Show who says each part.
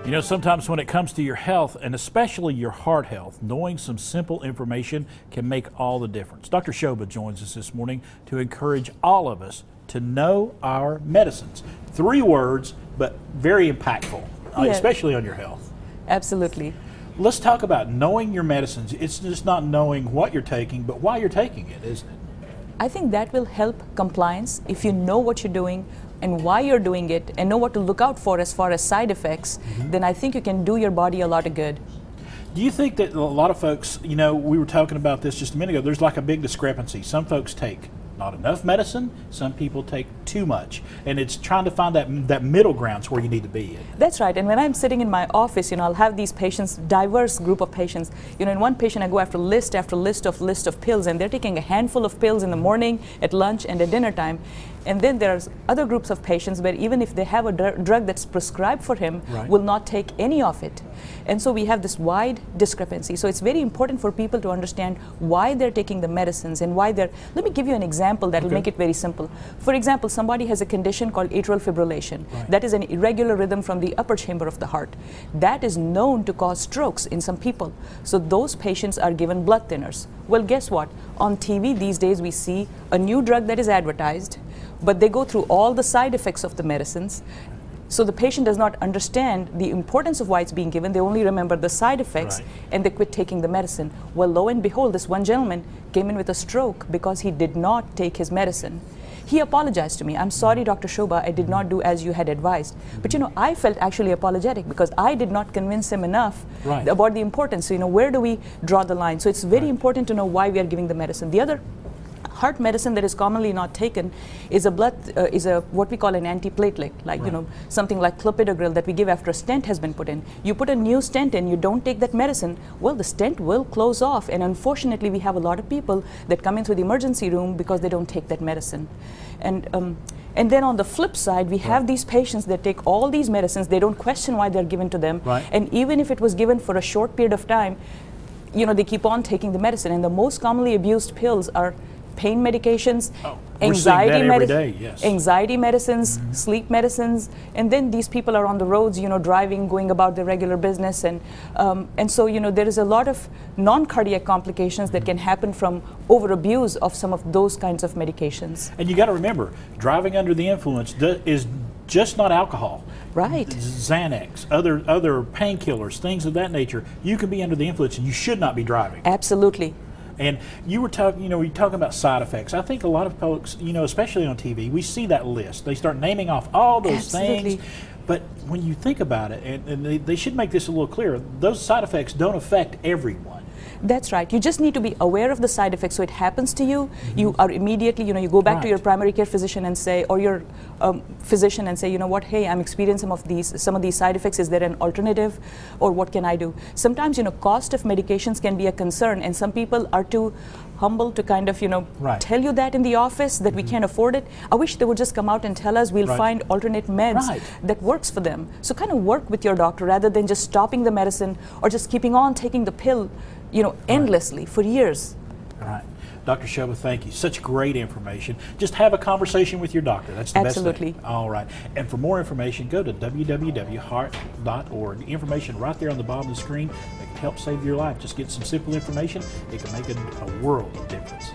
Speaker 1: You know, sometimes when it comes to your health, and especially your heart health, knowing some simple information can make all the difference. Dr. Shoba joins us this morning to encourage all of us to know our medicines. 3 words, but very impactful, especially on your health.
Speaker 2: Absolutely.
Speaker 1: Let's talk about knowing your medicines. It's just not knowing what you're taking, but why you're taking it, isn't it?
Speaker 2: I think that will help compliance if you know what you're doing and why you're doing it and know what to look out for as far as side effects, then I think you can do your body a lot of good.
Speaker 1: Do you think that a lot of folks, you know, we were talking about this just a minute ago, there's like a big discrepancy. Some folks take not enough medicine, some people take too much. And it's trying to find that middle ground where you need to be.
Speaker 2: That's right. And when I'm sitting in my office, you know, I'll have these patients, diverse group of patients. You know, in one patient I go after list of pills, and they're taking a handful of pills in the morning, at lunch, and at dinner time. And then there's other groups of patients where even if they have a drug that's prescribed for him, will not take any of it. And so we have this wide discrepancy. So it's very important for people to understand why they're taking the medicines and why they're... Let me give you an example that will make it very simple. For example, somebody has a condition called atrial fibrillation. That is an irregular rhythm from the upper chamber of the heart. That is known to cause strokes in some people. So those patients are given blood thinners. Well, guess what? On TV these days we see a new drug that is advertised, but they go through all the side effects of the medicines. So the patient does not understand the importance of why it's being given. They only remember the side effects, and they quit taking the medicine. Well, lo and behold, this one gentleman came in with a stroke because he did not take his medicine. He apologized to me. I'm sorry, Dr. Shoba, I did not do as you had advised. But you know, I felt actually apologetic because I did not convince him enough about the importance. So, you know, where do we draw the line? So it's very important to know why we are giving the medicine. The other heart medicine that is commonly not taken is what we call an antiplatelet, like you know, something like clopidogrel that we give after a stent has been put in. You put a new stent in, you don't take that medicine, well, the stent will close off, and unfortunately we have a lot of people that come in through the emergency room because they don't take that medicine. And then on the flip side, we have these patients that take all these medicines, they don't question why they're given to them, and even if it was given for a short period of time, you know, they keep on taking the medicine. And the most commonly abused pills are pain medications, anxiety medicines, sleep medicines, and then these people are on the roads, you know, driving, going about their regular business, and so, you know, there is a lot of non-cardiac complications that can happen from overabuse of some of those kinds of medications.
Speaker 1: And you got to remember, driving under the influence is just not alcohol. Xanax, other painkillers, things of that nature. You can be under the influence and you should not be driving.
Speaker 2: Absolutely.
Speaker 1: And you were talking, you know, you're talking about side effects. I think a lot of folks, you know, especially on TV, we see that list. They start naming off all those things. But when you think about it, and they should make this a little clearer, those side effects don't affect everyone.
Speaker 2: That's right. You just need to be aware of the side effects. So it happens to you, you are immediately, you know, you go back to your primary care physician and say, or your physician and say, you know what, hey, I'm experiencing some of these side effects. Is there an alternative, or what can I do? Sometimes, you know, cost of medications can be a concern, and some people are too humble to kind of, you know, tell you that in the office that we can't afford it. I wish they would just come out and tell us we'll find alternate meds that works for them. So kind of work with your doctor rather than just stopping the medicine or just keeping on taking the pill, you know, endlessly for years.
Speaker 1: Dr. Shoba, thank you. Such great information. Just have a conversation with your doctor. That's the best thing. All right. And for more information, go to www.heart.org. Information right there on the bottom of the screen that can help save your life. Just get some simple information. It can make a world of difference.